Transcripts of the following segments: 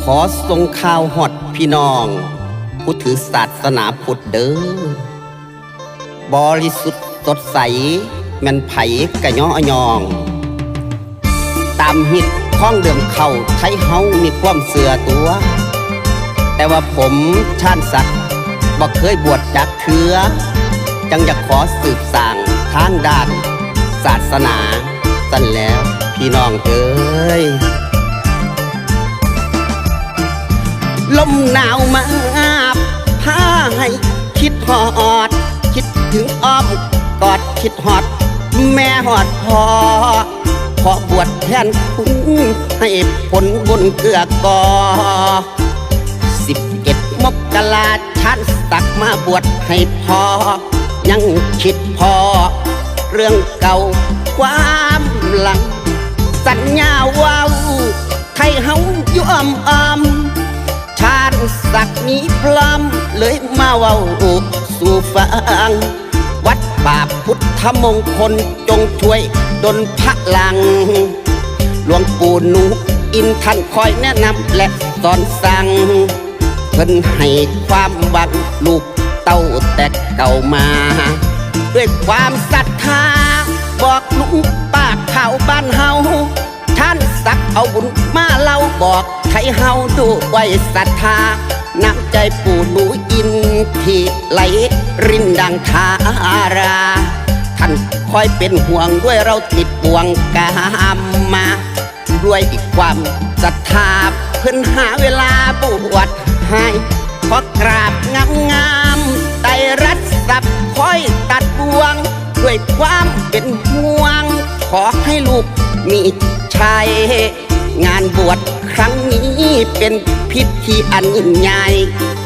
ขอส่งข่าวฮอดพี่น้องผู้ถือศาสนาพุทธเด้อบริสุทธิ์สดใสแม่นไผกะย่อยอง ตามฮิตข้องเดิมเข้าไทยเฮามีความเสื่อตัว แต่ว่าผมชาญศักดิ์บ่เคยบวชจักเถือจังอยากขอสืบสร้างทางด้านศาสนาสั่นแล้วพี่น้องเอ้ยลมหนาวมาพาให้คิดฮอดคิดถึงอ้อมกอดคิดฮอดแม่ฮอดพ่อขอบวชแทนคุณให้ผลบุญเกื้อกอ11 มกราฉันตักมาบวชให้พ่อยังคิดพอเรื่องเก่าความหลังสัญญาว่าไทยเฮาอยู่อ้อมชาติศักดิ์นี้พร้อมเลยมาเว้าสู่ฟังวัดป่าพุทธมงคลจงช่วยดลพลังหลวงปู่หนูอินท่านคอยแนะนำและสอนสั่งเพิ่นให้ความหวังลูกเต้าแต่เก่ามาด้วยความศรัทธาบอกลุงป้าข่าวบ้านเฮาท่านสักเอาบุญมาเล่าบอกไทยเฮาด้วยศรัทธาน้ำใจปู่หนูอินที่ไหลรินดังทาราท่านคอยเป็นห่วงด้วยเราติดบ่วงกามมาด้วยความศรัทธาเพิ่นหาเวลาบวชให้ขอกราบงามไตรรัตน์สับคอยตัดบ่วงด้วยความเป็นห่วงขอให้ลูกมีชัยงานบวชครั้งนี้เป็นพิธีอันยิ่งใหญ่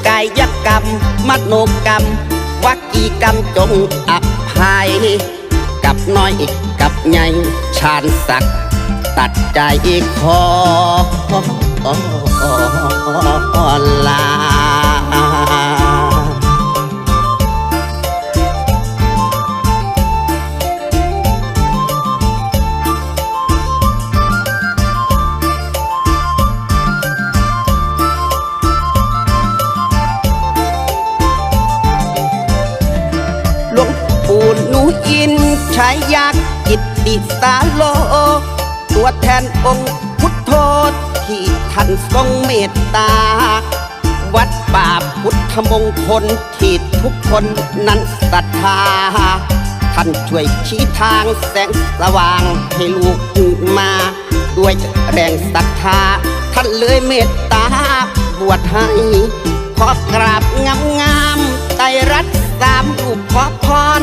กายกรรมมโนกรรมวจีกรรมจงอภัยกับน้อยกับใหญ่ชาญศักดิ์ตัดใจขอลาหลวงปู่หนูอินชายากิตติสาโลตัวแทนองค์พุทโธที่ท่านทรงเมตตาวัดป่าพุทธมงคลที่ทุกคนนั้นศรัทธาท่านช่วยชี้ทางแสงสว่างให้ลูกมาด้วยแรงศรัทธาท่านเลยเมตตาบวชให้ขอกราบงามไตรรัตน์3 ลูกขอพร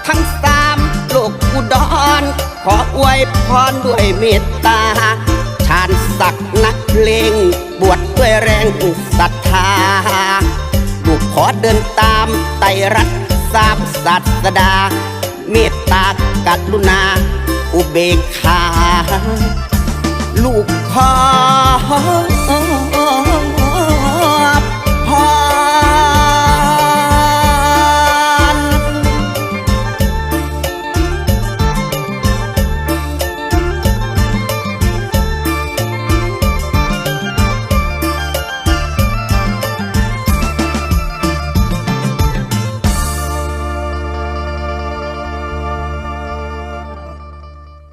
ทั้ง3 โลกอุดรขออวยพรด้วยเมตตาชาญศักดิ์นักเพลงบวชด้วยแรงศรัทธาลูกขอเดินตามไตรรัตน์3 ศาสดาเมตตากรุณาอุเบกขาลูกขอ